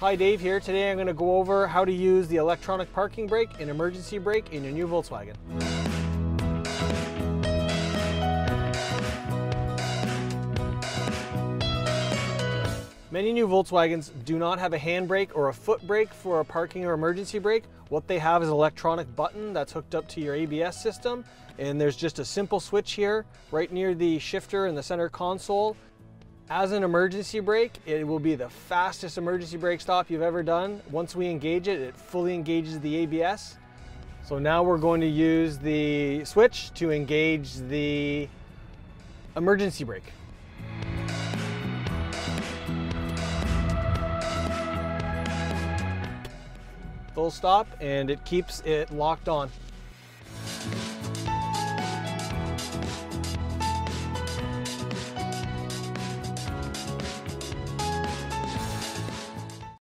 Hi, Dave here. Today I'm going to go over how to use the electronic parking brake and emergency brake in your new Volkswagen. Many new Volkswagens do not have a handbrake or a foot brake for a parking or emergency brake. What they have is an electronic button that's hooked up to your ABS system, and there's just a simple switch here right near the shifter in the center console. As an emergency brake, it will be the fastest emergency brake stop you've ever done. Once we engage it, it fully engages the ABS. So now we're going to use the switch to engage the emergency brake. Full stop, and it keeps it locked on.